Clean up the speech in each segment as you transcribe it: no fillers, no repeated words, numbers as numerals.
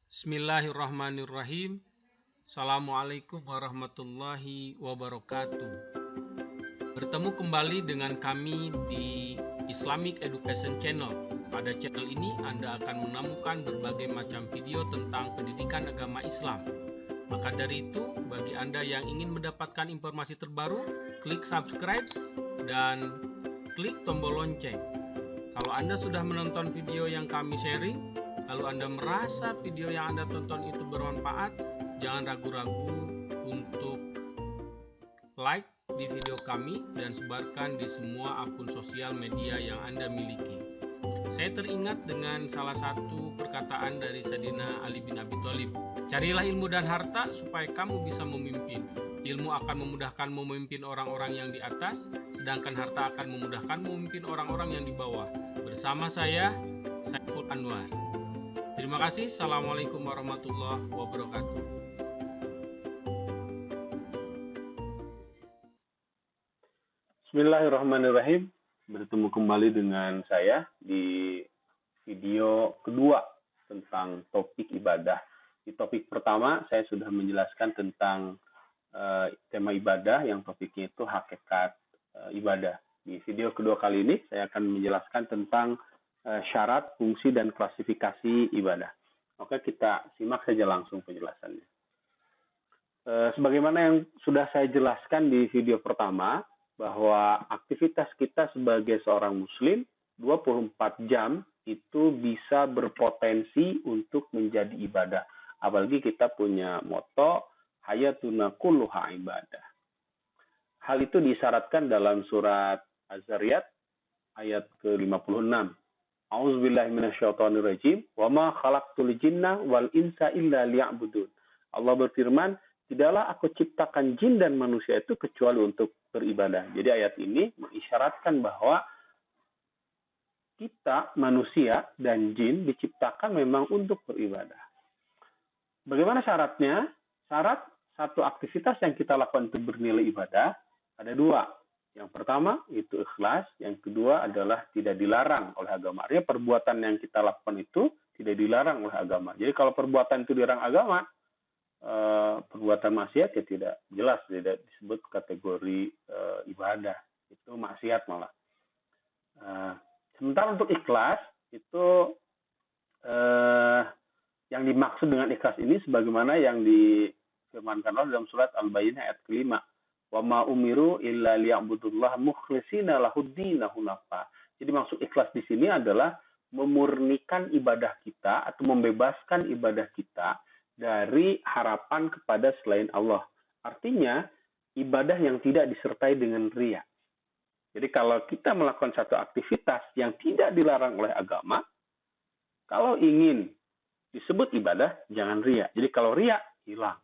Bismillahirrahmanirrahim. Assalamualaikum warahmatullahi wabarakatuh. Bertemu kembali dengan kami di Islamic Education Channel. Pada channel ini Anda akan menemukan berbagai macam video tentang pendidikan agama Islam. Maka dari itu, bagi Anda yang ingin mendapatkan informasi terbaru, klik subscribe dan klik tombol lonceng. Kalau Anda sudah menonton video yang kami sharing, lalu Anda merasa video yang Anda tonton itu bermanfaat, jangan ragu-ragu untuk like di video kami dan sebarkan di semua akun sosial media yang Anda miliki. Saya teringat dengan salah satu perkataan dari Sayyidina Ali bin Abi Thalib. Carilah ilmu dan harta supaya kamu bisa memimpin. Ilmu akan memudahkan memimpin orang-orang yang di atas, sedangkan harta akan memudahkan memimpin orang-orang yang di bawah. Bersama saya, Saiful Anwar. Terima kasih. Assalamualaikum warahmatullahi wabarakatuh. Bismillahirrahmanirrahim. Bertemu kembali dengan saya di video kedua tentang topik ibadah. Di topik pertama, saya sudah menjelaskan tentang tema ibadah, yang topiknya itu hakikat ibadah. Di video kedua kali ini, saya akan menjelaskan tentang syarat, fungsi, dan klasifikasi ibadah. Oke, kita simak saja langsung penjelasannya. Sebagaimana yang sudah saya jelaskan di video pertama, bahwa aktivitas kita sebagai seorang muslim 24 jam itu bisa berpotensi untuk menjadi ibadah. Apalagi kita punya moto hayatuna kulluha ibadah. Hal itu disyaratkan dalam surat Az-Zariyat ayat ke-56. A'udzubillahi minasyaitonirrajim wa ma khalaqtul jinna wal insa illa liya'budun. Allah berfirman, tidaklah aku ciptakan jin dan manusia itu kecuali untuk beribadah. Jadi ayat ini mengisyaratkan bahwa kita manusia dan jin diciptakan memang untuk beribadah. Bagaimana syaratnya? Syarat satu aktivitas yang kita lakukan untuk bernilai ibadah ada dua. Yang pertama itu ikhlas, yang kedua adalah tidak dilarang oleh agama. Artinya perbuatan yang kita lakukan itu tidak dilarang oleh agama. Jadi kalau perbuatan itu dilarang agama, perbuatan maksiat ya tidak jelas, tidak disebut kategori ibadah, itu maksiat malah. Sementara untuk ikhlas itu yang dimaksud dengan ikhlas ini sebagaimana yang difirmankan Allah dalam surat Al-Bayyinah ayat ke-5. Wa ma umiru illa liya'budullaha mukhlishina lahuddin hunafa. Jadi maksud ikhlas di sini adalah memurnikan ibadah kita atau membebaskan ibadah kita dari harapan kepada selain Allah. Artinya ibadah yang tidak disertai dengan riya. Jadi kalau kita melakukan satu aktivitas yang tidak dilarang oleh agama, kalau ingin disebut ibadah, jangan riya. Jadi kalau riya, hilang.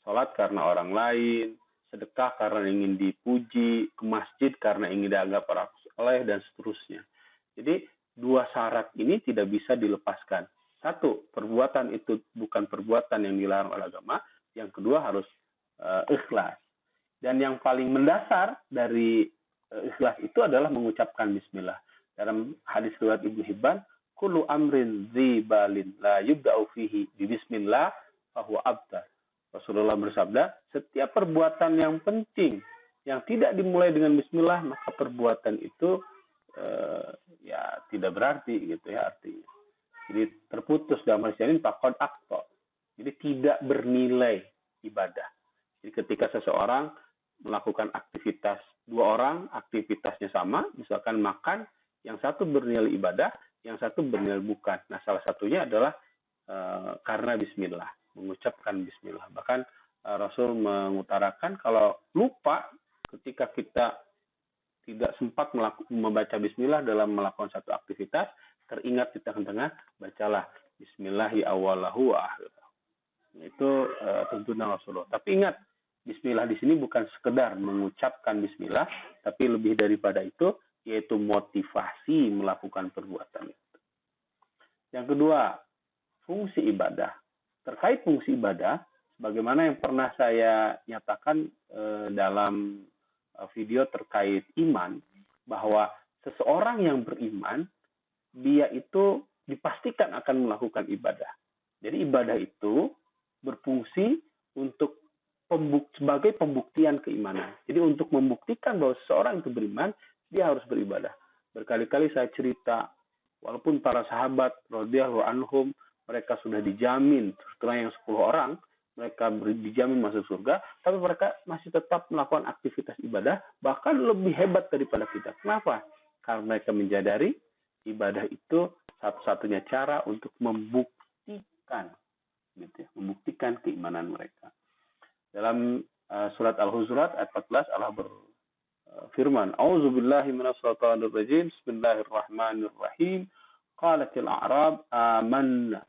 Sholat karena orang lain, sedekah karena ingin dipuji, ke masjid karena ingin dianggap orang soleh, dan seterusnya. Jadi dua syarat ini tidak bisa dilepaskan. Satu, perbuatan itu bukan perbuatan yang dilarang oleh agama. Yang kedua harus ikhlas. Dan yang paling mendasar dari ikhlas itu adalah mengucapkan bismillah. Dalam hadis riwayat Ibnu Hibban, kullu amrin dzibalin la yubda'u fihi bi bismillah fahuwa abtar. Rasulullah bersabda, setiap perbuatan yang penting yang tidak dimulai dengan bismillah, maka perbuatan itu ya tidak berarti gitu ya artinya. Jadi terputus dalam hadis ini faqad aqta. Jadi tidak bernilai ibadah. Jadi ketika seseorang melakukan aktivitas, dua orang aktivitasnya sama, misalkan makan, yang satu bernilai ibadah, yang satu bernilai bukan. Nah, salah satunya adalah karena bismillah, mengucapkan bismillah. Bahkan Rasul mengutarakan kalau lupa ketika kita tidak sempat membaca bismillah dalam melakukan satu aktivitas, teringat di tengah-tengah, bacalah bismillahi awalahu wa akhirahu. Itu tuntunan Rasulullah. Tapi ingat, bismillah di sini bukan sekedar mengucapkan bismillah, tapi lebih daripada itu, yaitu motivasi melakukan perbuatan itu. Yang kedua, fungsi ibadah. Terkait fungsi ibadah, sebagaimana yang pernah saya nyatakan dalam video terkait iman, bahwa seseorang yang beriman, dia itu dipastikan akan melakukan ibadah. Jadi ibadah itu berfungsi untuk sebagai pembuktian keimanan. Jadi untuk membuktikan bahwa seseorang itu beriman, dia harus beribadah. Berkali-kali saya cerita, walaupun para sahabat radhiyallahu anhum mereka sudah dijamin, terutama yang 10 orang, mereka dijamin masuk surga, tapi mereka masih tetap melakukan aktivitas ibadah, bahkan lebih hebat daripada kita. Kenapa? Karena mereka menyadari ibadah itu satu-satunya cara untuk membuktikan, gitu ya, membuktikan keimanan mereka. Dalam surat Al-Hujurat ayat 14 Allah berfirman, "A'udzubillahi minasyaitonirrajim. Bismillahirrahmanirrahim. Qalatil a'rab amanna."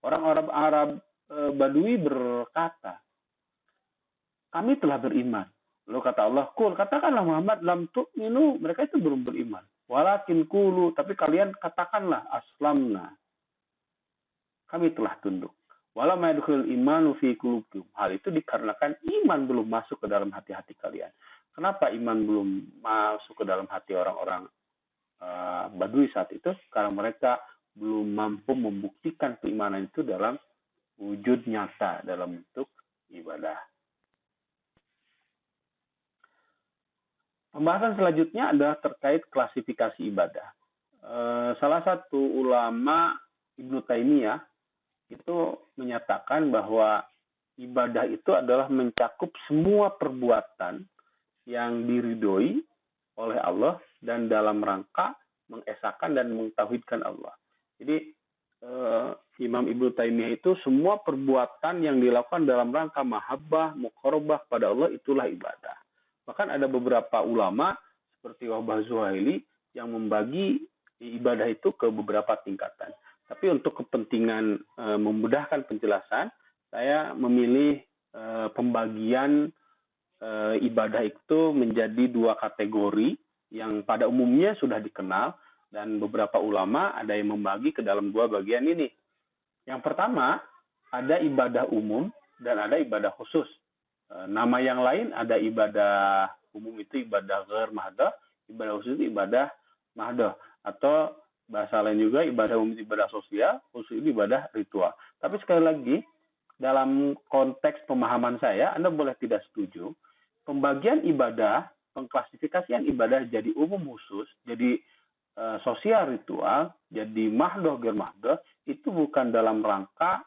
Orang-orang Arab Badui berkata, "Kami telah beriman." Lalu kata Allah, "Qul, katakanlah Muhammad, lam tu'minu." Mereka itu belum beriman. "Walakin qulu," tapi kalian katakanlah, "aslamna." Kami telah tunduk. Walam yadkhulul imanu fi qulubikum. Hal itu dikarenakan iman belum masuk ke dalam hati-hati kalian. Kenapa iman belum masuk ke dalam hati orang-orang Badui saat itu? Karena mereka belum mampu membuktikan keimanan itu dalam wujud nyata, dalam bentuk ibadah. Pembahasan selanjutnya adalah terkait klasifikasi ibadah. Salah satu ulama, Ibnu Taimiyah, itu menyatakan bahwa ibadah itu adalah mencakup semua perbuatan yang diridhoi oleh Allah dan dalam rangka mengesahkan dan mentauhidkan Allah. Jadi Imam Ibnu Taimiyah itu semua perbuatan yang dilakukan dalam rangka mahabbah, muqarabah pada Allah itulah ibadah. Bahkan ada beberapa ulama seperti Wahbah Zuhaili yang membagi ibadah itu ke beberapa tingkatan. Tapi untuk kepentingan memudahkan penjelasan, saya memilih pembagian ibadah itu menjadi 2 kategori yang pada umumnya sudah dikenal, dan beberapa ulama ada yang membagi ke dalam 2 bagian ini. Yang pertama, ada ibadah umum dan ada ibadah khusus. Nama yang lain ada ibadah umum itu ibadah ghair mahdoh, ibadah khusus itu ibadah mahdoh, atau bahasa lain juga ibadah umum ibadah sosial, khusus itu ibadah ritual. Tapi sekali lagi, dalam konteks pemahaman saya, Anda boleh tidak setuju, pembagian ibadah, pengklasifikasian ibadah jadi umum khusus, jadi sosial ritual, jadi mahdoh ghair mahdoh, itu bukan dalam rangka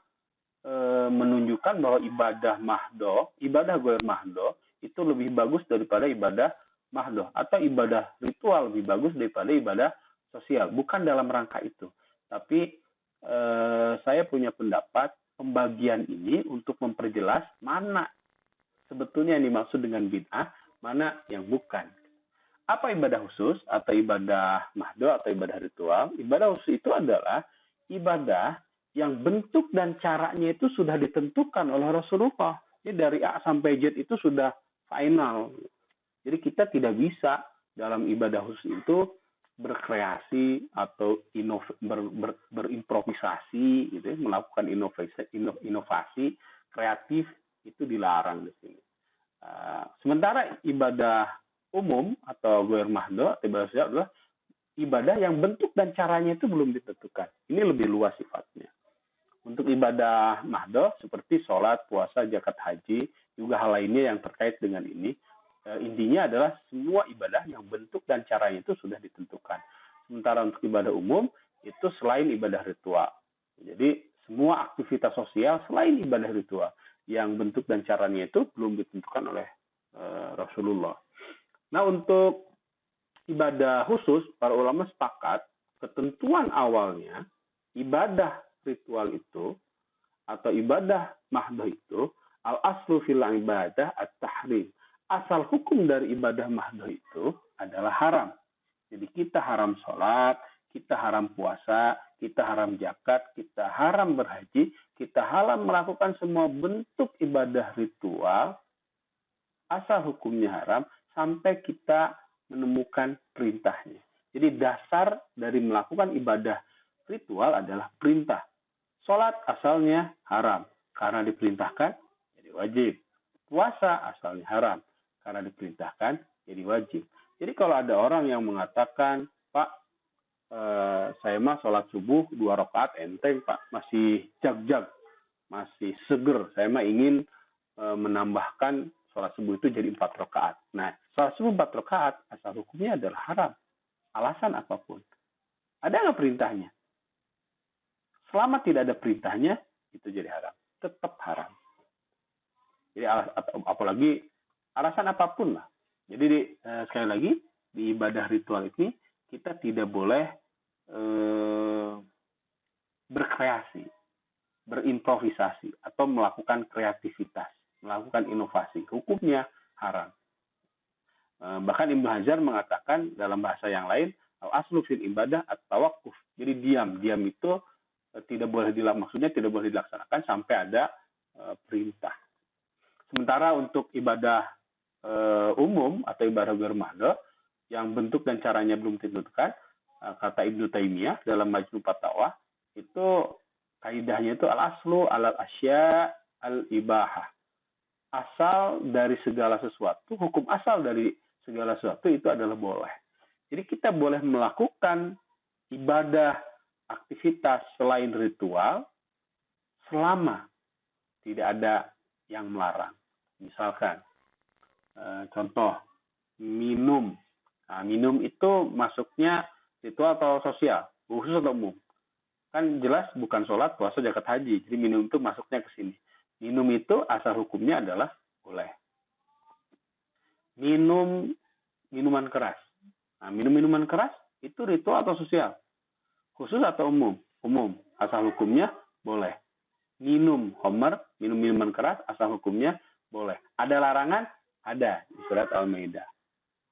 menunjukkan bahwa ibadah mahdoh, ibadah ghair mahdoh, itu lebih bagus daripada ibadah mahdoh, atau ibadah ritual lebih bagus daripada ibadah sosial. Bukan dalam rangka itu. Tapi saya punya pendapat pembagian ini untuk memperjelas mana sebetulnya yang dimaksud dengan bid'ah, mana yang bukan. Apa ibadah khusus atau ibadah mahdoh atau ibadah ritual? Ibadah khusus itu adalah ibadah yang bentuk dan caranya itu sudah ditentukan oleh Rasulullah. Jadi dari A sampai Z itu sudah final. Jadi kita tidak bisa dalam ibadah khusus itu berkreasi atau berimprovisasi, gitu ya, melakukan inovasi kreatif itu dilarang di sini. Sementara ibadah umum atau ghair mahdoh atau ibadah sosial adalah ibadah yang bentuk dan caranya itu belum ditentukan. Ini lebih luas sifatnya. Untuk ibadah mahdoh seperti sholat, puasa, zakat, haji, juga hal lainnya yang terkait dengan ini, intinya adalah semua ibadah yang bentuk dan caranya itu sudah ditentukan. Sementara untuk ibadah umum itu selain ibadah ritual. Jadi semua aktivitas sosial selain ibadah ritual yang bentuk dan caranya itu belum ditentukan oleh Rasulullah. Nah, untuk ibadah khusus, para ulama sepakat ketentuan awalnya ibadah ritual itu atau ibadah mahdoh itu al-aslu fil ibadah at-tahrim. Asal hukum dari ibadah mahdoh itu adalah haram. Jadi kita haram sholat, kita haram puasa, kita haram zakat, kita haram berhaji, kita haram melakukan semua bentuk ibadah ritual. Asal hukumnya haram sampai kita menemukan perintahnya. Jadi dasar dari melakukan ibadah ritual adalah perintah. Sholat asalnya haram karena diperintahkan jadi wajib. Puasa asalnya haram karena diperintahkan jadi wajib. Jadi kalau ada orang yang mengatakan, Pak, saya mah sholat subuh 2 rakaat enteng Pak, masih jag-jag. masih seger, saya mah ingin menambahkan sholat subuh itu jadi 4 rakaat. Nah, sholat subuh 4 rakaat asal hukumnya adalah haram. Alasan apapun. Ada nggak perintahnya? Selama tidak ada perintahnya, itu jadi haram. Tetap haram. Jadi apalagi alasan apapun lah. Jadi sekali lagi di ibadah ritual ini kita tidak boleh berkreasi, berimprovisasi atau melakukan kreativitas, melakukan inovasi. Hukumnya haram. Bahkan Ibnu Hajar mengatakan dalam bahasa yang lain, al-aslu fil ibadah at-tawaqquf. Jadi diam itu tidak boleh maksudnya tidak boleh dilaksanakan sampai ada perintah. Sementara untuk ibadah umum atau ibadah bermahdo yang bentuk dan caranya belum ditentukan, kata Ibnu Taimiyah dalam Majmu' Fatawa, itu kaidahnya itu al-aslu alal asya al-ibahah. Asal dari segala sesuatu, hukum asal dari segala sesuatu itu adalah boleh. Jadi kita boleh melakukan ibadah, aktivitas selain ritual selama tidak ada yang melarang. Misalkan, contoh, minum. Nah, minum itu masuknya ritual atau sosial, khusus atau umum. Kan jelas bukan sholat, puasa, zakat, haji. Jadi minum itu masuknya ke sini. Minum itu asal hukumnya adalah boleh. Minum minuman keras. Nah, minuman keras itu ritual atau sosial? Khusus atau umum? Umum. Asal hukumnya boleh. Minum homer, minum minuman keras, asal hukumnya boleh. Ada larangan? Ada di surat Al-Maidah.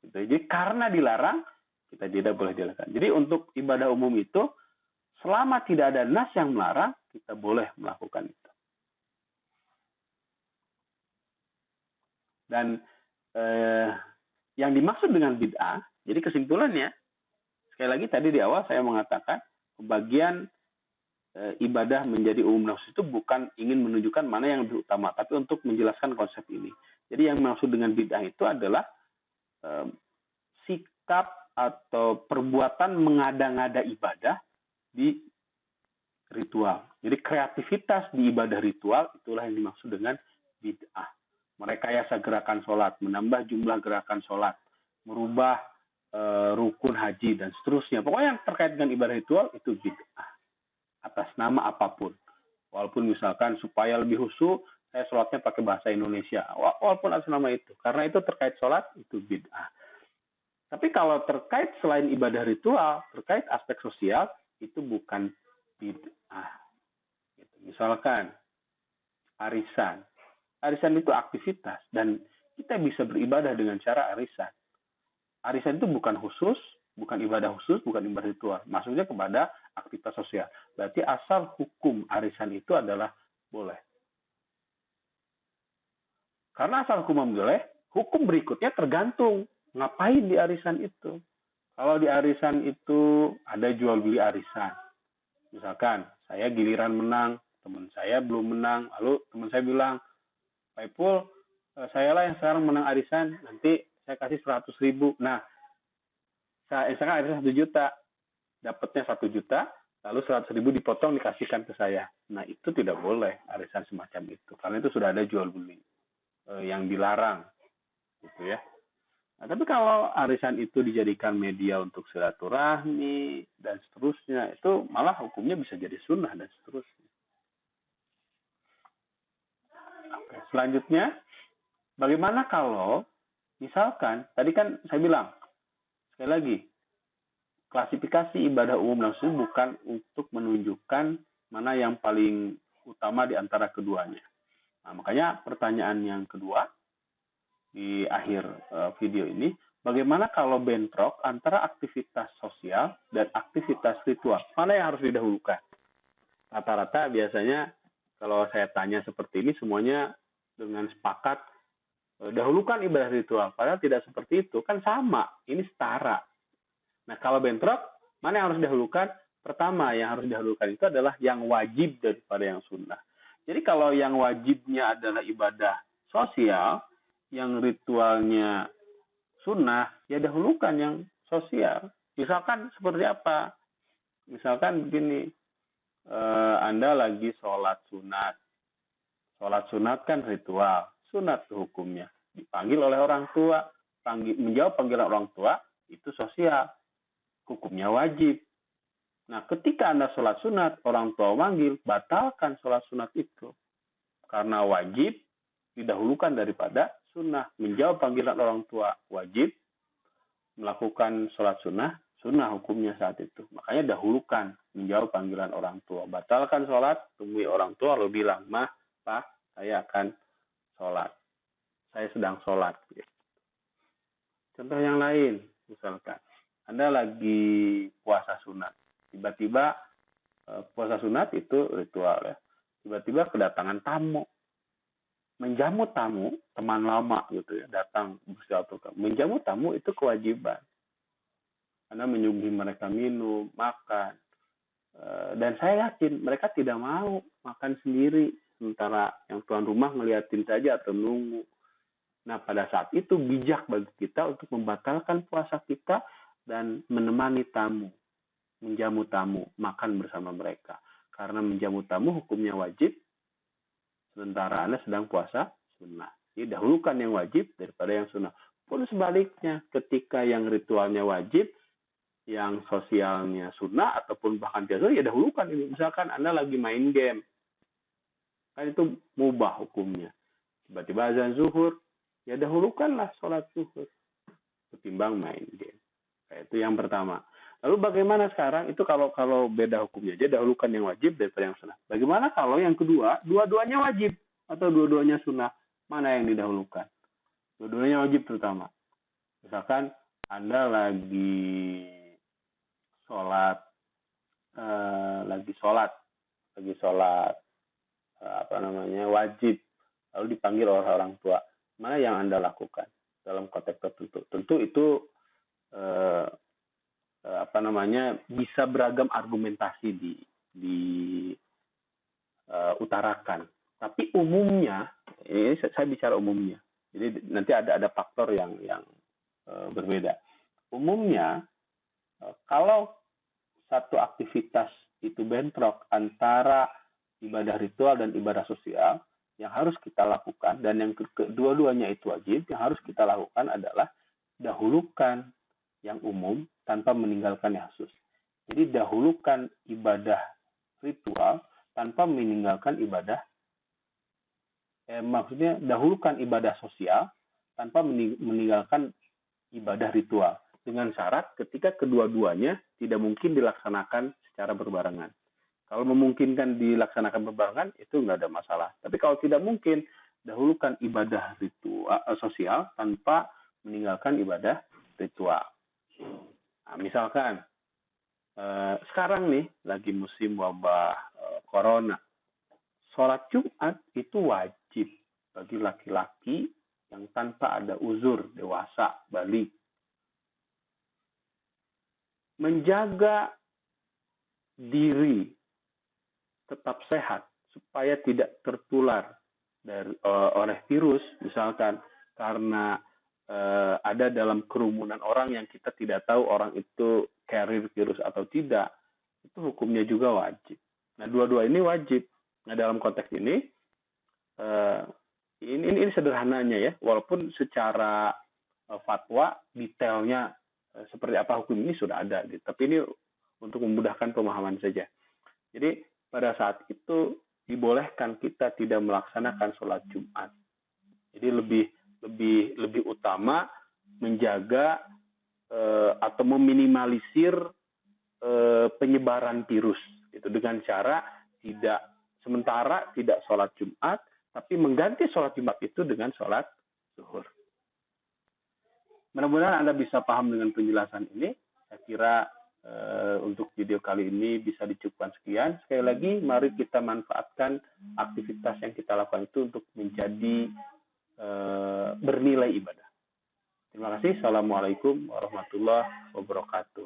Jadi karena dilarang, kita tidak boleh dilakukan. Jadi untuk ibadah umum itu, selama tidak ada nas yang melarang, kita boleh melakukan itu. Dan yang dimaksud dengan bid'ah, jadi kesimpulannya, sekali lagi tadi di awal saya mengatakan, pembagian ibadah menjadi umum nafsu itu bukan ingin menunjukkan mana yang lebih utama, tapi untuk menjelaskan konsep ini. Jadi yang maksud dengan bid'ah itu adalah sikap atau perbuatan mengada-ngada ibadah di ritual. Jadi kreativitas di ibadah ritual itulah yang dimaksud dengan bid'ah. Merekayasa gerakan sholat, menambah jumlah gerakan sholat, merubah rukun haji dan seterusnya. Pokoknya yang terkait dengan ibadah ritual itu bid'ah. Atas nama apapun. Walaupun misalkan supaya lebih khusyuk, saya sholatnya pakai bahasa Indonesia. Walaupun atas nama itu. Karena itu terkait sholat, itu bid'ah. Tapi kalau terkait selain ibadah ritual, terkait aspek sosial, itu bukan bid'ah. Misalkan, arisan. Arisan itu aktivitas. Dan kita bisa beribadah dengan cara arisan. Arisan itu bukan khusus, bukan ibadah khusus, bukan ibadah ritual. Maksudnya kepada aktivitas sosial. Berarti asal hukum arisan itu adalah boleh. Karena asal hukum boleh, hukum berikutnya tergantung ngapain di arisan itu. Kalau di arisan itu ada jual beli arisan. Misalkan saya giliran menang, teman saya belum menang, lalu teman saya bilang, Pak Ipul, saya lah yang sekarang menang arisan, nanti saya kasih 100.000. Nah, misalkan arisan 1 juta, dapatnya 1 juta, lalu 100.000 dipotong dikasihkan ke saya. Nah, itu tidak boleh arisan semacam itu, karena itu sudah ada jual beli yang dilarang, gitu ya. Nah, tapi kalau arisan itu dijadikan media untuk silaturahmi dan seterusnya, itu malah hukumnya bisa jadi sunnah dan seterusnya. Oke, selanjutnya, bagaimana kalau misalkan tadi kan saya bilang sekali lagi, klasifikasi ibadah umum nafsu bukan untuk menunjukkan mana yang paling utama di antara keduanya. Nah, makanya pertanyaan yang kedua di akhir video ini, bagaimana kalau bentrok antara aktivitas sosial dan aktivitas ritual? Mana yang harus didahulukan? Rata-rata biasanya kalau saya tanya seperti ini, semuanya dengan sepakat dahulukan ibadah ritual. Padahal tidak seperti itu. Kan sama, ini setara. Nah, kalau bentrok, mana yang harus didahulukan? Pertama, yang harus didahulukan itu adalah yang wajib daripada yang sunnah. Jadi kalau yang wajibnya adalah ibadah sosial, yang ritualnya sunnah, ya dahulukan yang sosial. Misalkan seperti apa? Misalkan begini, Anda lagi sholat sunat, Sholat sunat kan ritual, sunat itu hukumnya. Dipanggil oleh orang tua, menjawab panggilan orang tua, itu sosial, hukumnya wajib. Nah, ketika Anda sholat sunat, orang tua manggil, batalkan sholat sunat itu. Karena wajib didahulukan daripada sunnah. Menjawab panggilan orang tua wajib, melakukan sholat sunnah hukumnya saat itu. Makanya dahulukan menjawab panggilan orang tua. Batalkan sholat, temui orang tua, lalu bilang, "Mah, Pak, saya akan sholat. Saya sedang sholat." Contoh yang lain, misalkan Anda lagi puasa sunat. Tiba-tiba puasa sunat itu ritual ya. Tiba-tiba kedatangan tamu. Menjamu tamu, teman lama gitu ya, datang bersilaturahmi. Menjamu tamu itu kewajiban. Anda menyuguhi mereka minum, makan. Dan saya yakin mereka tidak mau makan sendiri. Sementara yang tuan rumah ngeliatin saja atau nunggu. Nah, pada saat itu bijak bagi kita untuk membatalkan puasa kita dan menemani tamu. Menjamu tamu, makan bersama mereka. Karena menjamu tamu hukumnya wajib, sementara Anda sedang puasa sunnah. Jadi dahulukan yang wajib daripada yang sunnah. Pun sebaliknya, ketika yang ritualnya wajib, yang sosialnya sunnah, ataupun bahkan tidak ya dahulukan ini. Misalkan Anda lagi main game. Kan itu mubah hukumnya. Tiba-tiba azan zuhur, ya dahulukanlah sholat zuhur ketimbang main game. Nah, itu yang pertama. Lalu bagaimana sekarang? Itu kalau beda hukumnya aja, dahulukan yang wajib daripada yang sunnah. Bagaimana kalau yang kedua, dua-duanya wajib atau dua-duanya sunnah? Mana yang didahulukan? Dua-duanya wajib terutama. Misalkan Anda lagi sholat wajib, lalu dipanggil oleh orang tua. Mana yang Anda lakukan dalam konteks tertentu? Tentu itu bisa beragam argumentasi utarakan. Tapi umumnya, ini saya bicara umumnya. Jadi nanti ada faktor yang berbeda. Umumnya, kalau satu aktivitas itu bentrok antara ibadah ritual dan ibadah sosial, yang harus kita lakukan, dan yang kedua-duanya itu wajib, yang harus kita lakukan adalah dahulukan yang umum tanpa meninggalkan yang khusus. Jadi dahulukan ibadah ritual tanpa meninggalkan dahulukan ibadah sosial tanpa meninggalkan ibadah ritual. Dengan syarat ketika kedua-duanya tidak mungkin dilaksanakan secara berbarengan. Kalau memungkinkan dilaksanakan berbarengan, itu nggak ada masalah. Tapi kalau tidak mungkin, dahulukan ibadah ritual sosial tanpa meninggalkan ibadah ritual. Nah, misalkan sekarang nih lagi musim wabah corona, sholat Jumat itu wajib bagi laki-laki yang tanpa ada uzur, dewasa, balik. Menjaga diri tetap sehat supaya tidak tertular oleh virus, misalkan karena ada dalam kerumunan orang yang kita tidak tahu orang itu carrier virus atau tidak, itu hukumnya juga wajib. Nah, dua-dua ini wajib. Nah, dalam konteks ini sederhananya ya, walaupun secara fatwa detailnya seperti apa hukum ini sudah ada, gitu. Tapi ini untuk memudahkan pemahaman saja. Jadi pada saat itu dibolehkan kita tidak melaksanakan sholat Jumat. Jadi lebih utama menjaga atau meminimalisir penyebaran virus itu dengan cara tidak sholat Jumat, tapi mengganti sholat Jumat itu dengan sholat zuhur. Mudah-mudahan Anda bisa paham dengan penjelasan ini. Saya kira untuk video kali ini bisa dicukupkan sekian. Sekali lagi, mari kita manfaatkan aktivitas yang kita lakukan itu untuk menjadi bernilai ibadah. Terima kasih. Assalamualaikum warahmatullahi wabarakatuh.